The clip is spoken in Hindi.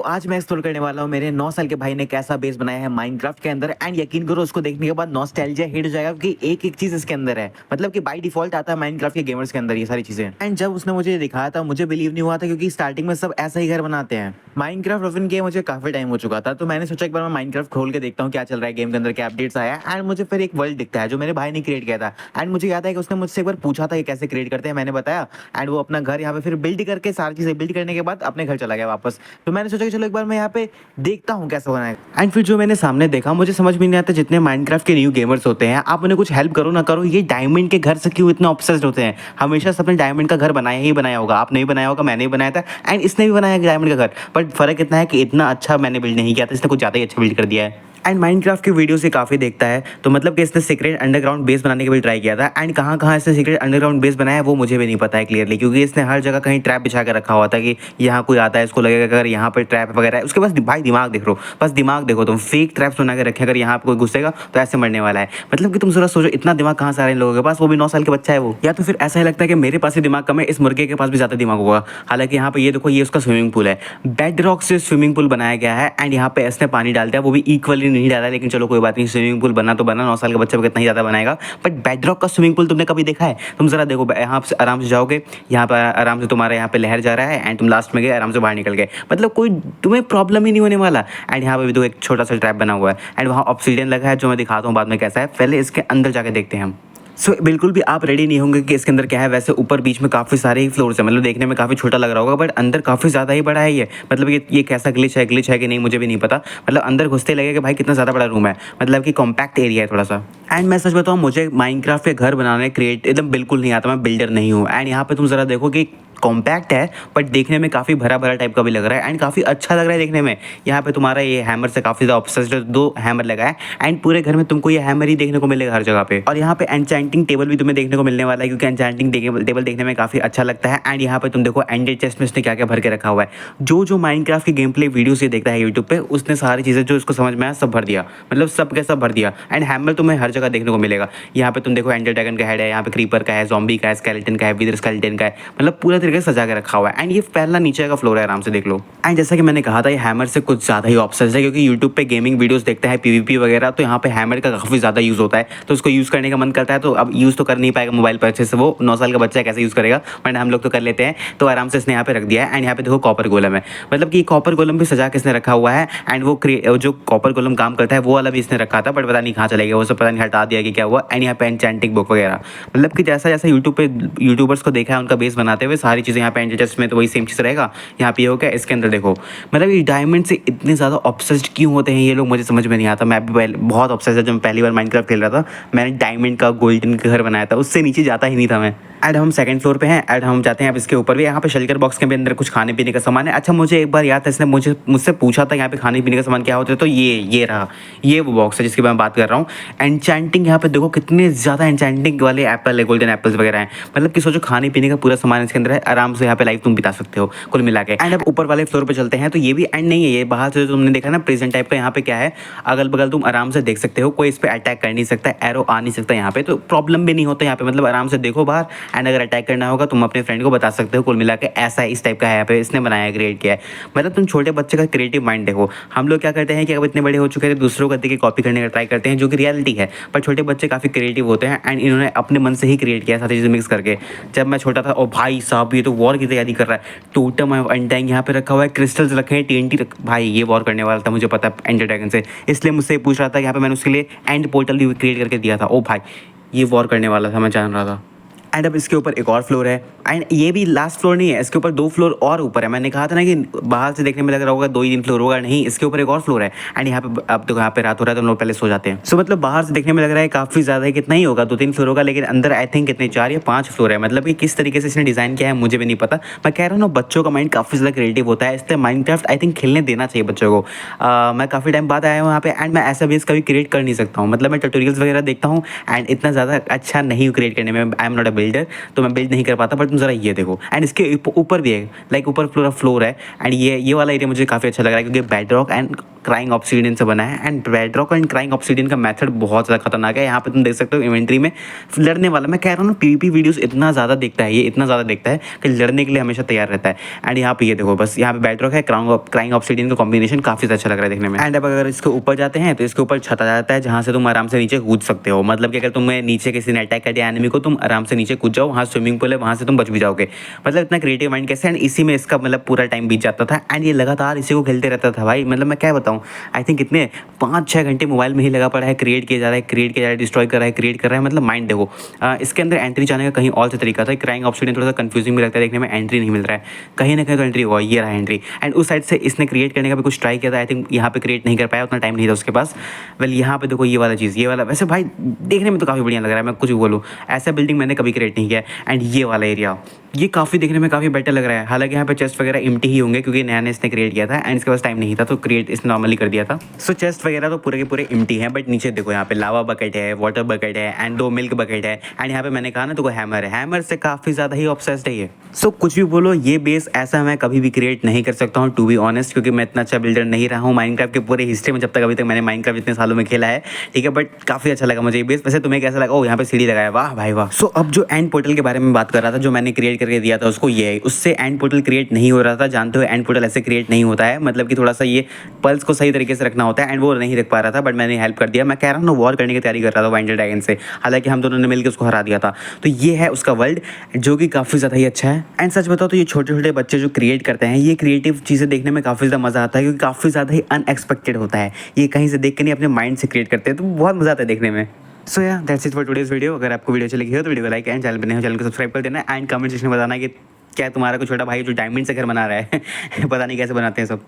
आज मैं एक्सप्लोर करने वाला हूँ मेरे 9 साल के भाई ने कैसा बेस बनाया है माइनक्राफ्ट के अंदर। एंड यकीन करो उसको देखने के बाद नॉस्टैल्जिया हिट हो जाएगा क्योंकि एक एक चीज इसके अंदर है, मतलब कि बाय डिफॉल्ट आता है माइनक्राफ्ट के गेमर्स के अंदर ये सारी चीजें। एंड जब उसने मुझे ये दिखाया था मुझे बिलीव नहीं हुआ था क्योंकि स्टार्टिंग में सब ऐसा ही घर बनाते हैं। माइनक्राफ्ट ओपन किए मुझे काफी टाइम हो चुका था, तो मैंने सोचा एक बार मैं माइनक्राफ्ट खोल के देखता हूँ क्या चल रहा है गेम के अंदर, क्या अपडेट्स आया है। एंड मुझे फिर एक वर्ल्ड दिखता है जो मेरे भाई ने क्रिएट किया था। एंड मुझे याद है कि उसने मुझसे एक बार पूछा था कि कैसे क्रिएट करते हैं, मैंने बताया। एंड वो अपना घर यहाँ पे फिर बिल्ड करके सारी चीजें बिल्ड करने के बाद अपने घर चला गया वापस। तो मैंने सोचा कि चलो एक बार मैं यहाँ पे देखता हूँ कैसा बना है। एंड फिर जो मैंने सामने देखा मुझे समझ में नहीं आता, जितने माइनक्राफ्ट के न्यू गेमर्स होते हैं आप उन्हें कुछ हेल्प करो ना करो, ये डायमंड के घर से क्यों इतना ऑब्सेस्ड होते हैं। हमेशा सबने डायमंड का घर बनाया ही बनाया होगा, आप नहीं बनाया होगा, मैंने ही बनाया था एंड इसने भी बनाया डायमंड का घर। बट फर्क इतना है कि इतना अच्छा मैंने बिल्ड नहीं किया था, इसने कुछ ज़्यादा ही अच्छा बिल्ड कर दिया है। एंड माइनक्राफ्ट की वीडियो से काफ़ी देखता है, तो मतलब कि इसने सीक्रेट अंडरग्राउंड बेस बनाने के लिए ट्राई किया था। एंड कहाँ कहाँ इसने सीक्रेट अंडरग्राउंड बेस बनाया है वो मुझे भी नहीं पता है क्लियरली, क्योंकि इसने हर जगह कहीं ट्रैप बिछा कर रखा हुआ था कि यहाँ कोई आता है इसको लगेगा अगर यहाँ पर ट्रैप वगैरह है। उसके पास भाई दिमाग देख लो, बस दिमाग देखो तुम, फेक ट्रैप्स बना के रखे, अगर यहाँ पर कोई घुसेगा तो ऐसे मरने वाला है। मतलब कि तुम जरा सोचो इतना दिमाग कहाँ से आ रहे हैं लोगों के पास, वो भी 9 साल के बच्चा है वो। या तो फिर ऐसा ही लगता है कि मेरे पास ही दिमाग कम है, इस मुर्गे के पास भी ज़्यादा दिमाग होगा। हालांकि यहाँ पे ये देखो ये उसका स्विमिंग पूल है, बेड रॉक से स्विमिंग पूल बनाया गया है। एंड यहाँ पे इसने पानी डाल दिया, वो भी इक्वली नहीं डाला, लेकिन चलो कोई बात नहीं, स्विमिंग पूल बना तो बना, 9 साल के बच्चे को कितना ही ज़्यादा बनाएगा। बट बेडरॉक का स्विमिंग पूल तुमने कभी देखा है? तुम जरा देखो, यहाँ से आराम से जाओगे, यहाँ पर आराम से तुम्हारे यहाँ पे लहर जा रहा है एंड तुम लास्ट में गए आराम से बाहर निकल गए, मतलब कोई तुम्हें प्रॉब्लम ही नहीं होने वाला। एंड यहाँ पे भी तो एक छोटा सा ट्रैप बना हुआ है एंड वहाँ ऑब्सीडियन लगा है जो मैं दिखाता हूँ बाद में कैसा है, पहले इसके अंदर जाके देखते हैं हम। बिल्कुल भी आप रेडी नहीं होंगे कि इसके अंदर क्या है। वैसे ऊपर बीच में काफ़ी सारे ही फ्लोर्स हैं, मतलब देखने में काफ़ी छोटा लग रहा होगा बट अंदर काफ़ी ज़्यादा ही बड़ा है ये। मतलब ये कैसा ग्लिच है कि नहीं मुझे भी नहीं पता, मतलब अंदर घुसते लगे कि भाई कितना ज़्यादा बड़ा रूम है, मतलब कि कॉम्पैक्ट एरिया है थोड़ा सा। एंड मैं सच बताऊँ मुझे माइनक्राफ्ट के घर बनाने क्रिएट एकदम बिल्कुल नहीं आता, मैं बिल्डर नहीं हूँ। एंड यहाँ पे तुम ज़रा देखो कि कॉम्पैक्ट है बट देखने में काफ़ी भरा भरा टाइप का भी लग रहा है एंड काफ़ी अच्छा लग रहा है देखने में। यहाँ पे तुम्हारा ये हैमर से काफ़ी ज़्यादा ऑब्सेस्ड, 2 हैमर लगा है एंड पूरे घर में तुमको ये हैमर ही देखने को मिलेगा हर जगह पे। और यहाँ पे एन्चेंटिंग टेबल भी तुम्हें देखने को मिलने वाला है, क्योंकि एन्चेंटिंग टेबल देखने में काफ़ी अच्छा लगता है। एंड यहाँ पे तुम देखो एंडेड चेस्ट में उसने क्या क्या भर के रखा हुआ है। जो माइनक्राफ्ट की गेम प्ले वीडियो से देखता है यूट्यूब पे, उसने सारी चीज़ें जो उसको समझ में आया सब भर दिया, मतलब सब के सब भर दिया। एंड हैमर तुम्हें हर जगह देखने को मिलेगा। यहाँ पे तुम देखो एंडर ड्रैगन का हेड है, यहाँ पे क्रीपर का है, ज़ॉम्बी का है, स्केलेटन का है, विदर स्केलेटन का है, मतलब पूरा तरीके से सजा के रखा हुआ है। एंड ये पहला नीचे का फ्लोर है, आराम से देख लो। एंड जैसा कि मैंने कहा था ये हैमर से कुछ ज़्यादा ही ऑब्सेस्ड है, क्योंकि यूट्यूब पे गेमिंग वीडियोस देखता है पीवीपी वगैरह, तो यहाँ पे हैमर का काफ़ी ज़्यादा यूज़ होता है, तो उसको यूज़ करने का मन करता है। तो अब यूज़ तो कर नहीं पाएगा मोबाइल पर अच्छे से, वो 9 साल का बच्चा कैसे यूज़ करेगा, बट हम लोग तो कर लेते हैं। तो आराम से इसने यहाँ पे रख दिया है। एंड यहाँ पे देखो कॉपर गोलम है, मतलब कि कॉपर गोलम भी सजा के इसने रखा हुआ है। एंड वो जो कॉपर गोलम काम करता है वो वाला भी इसने रखा था, बट पता नहीं कहाँ चले गया, वो सब पता नहीं हटा दिया कि क्या हुआ। एंड यहाँ पे एन्चेंटिंग बुक वगैरह, मतलब कि जैसा जैसा यूट्यूब पे यूट्यूबर्स को देखा है उनका बेस बनाते हुए सारी चीज़ें यहाँ पे एंचेंटर्स में तो वही सेम चीज़ रहेगा। यहाँ पे हो गया, इसके अंदर देखो, मतलब ये डायमंड से इतने ज़्यादा ऑब्सेस्ड क्यों होते हैं ये लोग, मुझे समझ में नहीं आता। मैं भी बहुत ऑब्सेस्ड है, जब मैं पहली बार माइनक्राफ्ट खेल रहा था मैंने डायमंड का गोल्डन का घर बनाया था, उससे नीचे जाता ही नहीं था मैं। एंड हम सेकंड फ्लोर पे हैं, एंड हम जाते हैं अब इसके ऊपर भी। यहाँ पे शेल्टर बॉक्स के भी अंदर कुछ खाने पीने का सामान है। अच्छा मुझे एक बार याद था, इसने मुझसे पूछा था यहाँ पे खाने पीने का सामान क्या होता है, तो ये रहा, ये वो बॉक्स है जिसकी मैं बात कर रहा हूँ। एन्चेंटिंग यहाँ पे देखो कितने ज़्यादा एन्चेंटिंग वाले एप्पल है, गोल्डन एप्पल्स वगैरह हैं, मतलब कि सोचो खाने पीने का पूरा सामान इसके अंदर है, आराम से यहाँ पे लाइफ तुम बिता सकते हो कुल मिला के। एंड अब ऊपर वाले फ्लोर पे चलते हैं, तो ये भी एंड नहीं है, ये बाहर से तुमने देखा ना प्रेजेंट टाइप का, यहाँ पे क्या है अगल बगल तुम आराम से देख सकते हो, कोई इस पर अटैक कर नहीं सकता, एरो आ नहीं सकता यहाँ पे, तो प्रॉब्लम भी नहीं होता यहाँ पे, मतलब आराम से देखो बाहर। एंड अगर अटैक करना होगा तुम अपने फ्रेंड को बता सकते हो, कुल मिला के ऐसा इस टाइप का है यहाँ पे इसने बनाया, क्रिएट किया है। मतलब तुम छोटे बच्चे का क्रिएटिव माइंड देखो। हम लोग क्या करते हैं कि अब इतने बड़े हो चुके हैं दूसरों को देख के कॉपी करने का ट्राई करते हैं, जो कि रियलिटी है, पर छोटे बच्चे काफ़ी क्रिएटिव होते हैं। एंड इन्होंने अपने मन से ही क्रिएट किया सारी चीज़ें मिक्स करके। जब मैं छोटा था, ओ भाई साहब ये तो वॉर की तैयारी कर रहा है, टोटम अनटाइंग यहाँ पे रखा हुआ है, क्रिस्टल्स रखे हैं, TNT भाई ये वॉर करने वाला था, मुझे पता है एंडर ड्रैगन से, इसलिए मुझसे पूछ रहा था। यहाँ पे मैंने उसके लिए एंड पोर्टल भी क्रिएट करके दिया था। ओ भाई ये वॉर करने वाला था, मैं जान रहा था। एंड अब इसके ऊपर एक और फ्लोर है, एंड ये भी लास्ट फ्लोर नहीं है, इसके ऊपर 2 फ्लोर और ऊपर है। मैंने कहा था ना कि बाहर से देखने में लग रहा होगा 2 ही 3 फ्लोर होगा, नहीं इसके ऊपर एक और फ्लोर है। एंड यहाँ पे अब तो यहाँ पे रात हो रहा है तो हम लोग पहले सो जाते हैं। मतलब बाहर से देखने में लग रहा है काफ़ी ज़्यादा है, कितना ही होगा 2-3 फ्लोर होगा, लेकिन अंदर आई थिंक कितने 4 या 5 फ्लोर है। मतलब कि किस तरीके से इसने डिज़ाइन किया है मुझे भी नहीं पता। मैं कह रहा हूँ ना बच्चों का माइंड काफ़ी ज़्यादा क्रिएटिव होता है, इसलिए माइनक्राफ्ट आई थिंक खेलने देना चाहिए बच्चों को। मैं काफ़ी टाइम बाद आया हूँ यहाँ पे, एंड मैं ऐसा बेस कभी क्रिएट कर नहीं सकता हूँ, मतलब मैं ट्यूटोरियल्स वगैरह देखता हूँ एंड इतना ज़्यादा अच्छा नहीं हूँ क्रिएट करने में, I am not a builder, तो मैं बिल्ड नहीं कर पाता, बट तुम जरा ये देखो। एंड इसके ऊपर भी है, लाइक ऊपर पूरा फ्लोर है। एंड ये वाला एरिया मुझे काफ़ी अच्छा लग रहा है क्योंकि बेडरॉक एंड क्राइंग ऑब्सीडियन से बना है। And bedrock and crying obsidian का मेथड बहुत ज़्यादा खतरनाक है। यहाँ पे तुम देख सकते हो इन्वेंट्री में लड़ने वाला, मैं कह रहा हूँ ना पीवीपी वीडियोस इतना ज़्यादा देखता है, ये इतना ज़्यादा देखता है कि लड़ने के लिए हमेशा तैयार रहता है। एंड यहाँ पे ये देखो, बस यहाँ पे बेडरॉक है, क्राइंग ऑब्सीडियन का कॉम्बिनेशन काफ़ी अच्छा लग रहा है देखने में। एंड अब अगर इसके ऊपर जाते हैं तो इसके ऊपर छत आ जाता है जहाँ से तुम आराम से नीचे कूद सकते हो। मतलब कि अगर तुम्हें नीचे किसी ने अटैक कर दिया एनिमी को, तुम आराम से नीचे कूद जाओ, वहाँ स्विमिंग पूल है, वहाँ से तुम बच भी जाओगे। मतलब इतना क्रिएटिव माइंड कैसे। एंड इसी में इसका मतलब पूरा टाइम बीत जाता था। एंड ये लगातार इसी को खेलते रहता था भाई। मतलब मैं क्या बताऊँ, आई थिंक इतने 5-6 घंटे मोबाइल में ही लगा पड़ा है, क्रिएट किया जा रहा है, डिस्ट्रॉय कर रहा है, क्रिएट कर रहा है। मतलब माइंड देखो। इसके अंदर एंट्री जाने का कहीं और से तरीका था। क्राइंग ऑब्सीडियन थोड़ा सा कंफ्यूजिंग भी लगता है देखने में, एंट्री नहीं मिल रहा है, कहीं ना कहीं तो एंट्री हुआ, ये रहा एंट्री। एंड उस साइड से इसने क्रिएट करने का भी कुछ ट्राई किया था, आई थिंक यहाँ पे क्रिएट नहीं कर पाया, उतना टाइम नहीं था उसके पास। वेल यहाँ पे देखो ये वाला चीज़, ये वाला वैसे भाई देखने में तो काफ़ी बढ़िया लग रहा है, मैं कुछ भी बोलूँ, ऐसा बिल्डिंग मैंने कभी क्रिएट नहीं किया। एंड ये वाला एरिया, ये काफ़ी देखने में काफ़ी बेटर लग रहा है। हालांकि यहाँ पे चेस्ट वगैरह एम्प्टी ही होंगे क्योंकि नया इसने क्रिएट किया था एंड इसके पास टाइम नहीं था, तो क्रिएट इसने नॉर्मली कर दिया था। सो चेस्ट वगैरह तो पूरे के पूरे एम्प्टी हैं, बट नीचे देखो यहाँ पे लावा बकेट है, वाटर बकेट है एंड 2 मिल्क बकेट है। एंड यहाँ पे मैंने कहा ना तो हैमर है, हैमर से काफ़ी ज़्यादा ही ऑब्सेस्ड है ये। सो कुछ भी बोलो, ये बेस ऐसा मैं कभी भी क्रिएट नहीं कर सकता हूँ टू बी ऑनेस्ट, क्योंकि मैं इतना अच्छा बिल्डर नहीं रहा हूँ माइनक्राफ्ट के पूरे हिस्ट्री में, जब तक अभी तक मैंने माइनक्राफ्ट इतने सालों में खेला है, ठीक है। बट काफ़ी अच्छा लगा मुझे ये बेस। वैसे तुम्हें कैसा लगा? ओ यहाँ पे सीढ़ी लगाया, वाह भाई वाह। सो अब जो एंड पोर्टल के बारे में बात कर रहा था, जो मैंने क्रिएट करके दिया था उसको, ये है, उससे एंड पोर्टल क्रिएट नहीं हो रहा था। जानते हो एंड पोर्टल ऐसे क्रिएट नहीं होता है, मतलब कि थोड़ा सा ये पल्स को सही तरीके से रखना होता है एंड वो नहीं रख पा रहा था, बट मैंने हेल्प कर दिया। मैं कह रहा हूँ ना वॉर करने की तैयारी कर रहा था वाइल्ड ड्रैगन से, हालांकि हम दोनों ने मिलकर उसको हरा दिया था। तो ये है उसका वर्ल्ड जो कि काफ़ी ज़्यादा ही अच्छा है। एंड सच बताओ तो ये छोटे छोटे बच्चे जो क्रिएट करते हैं, ये क्रिएटिव चीज़ें देखने में काफ़ी ज़्यादा मज़ा आता है क्योंकि काफ़ी ज़्यादा ही अनएक्सपेक्टेड होता है। ये कहीं से देख के नहीं, अपने माइंड से क्रिएट करते हैं, तो बहुत मज़ा आता है देखने में। सो या that's it for today's video. अगर आपको वीडियो अच्छी लगी हो तो वीडियो को लाइक एंड चैनल पर नए हो चैनल को सब्सक्राइब कर देना एंड कमेंट सेक्शन में बताना कि क्या तुम्हारा कोई छोटा भाई जो डायमंड से घर बना रहा है पता नहीं कैसे बनाते हैं सब।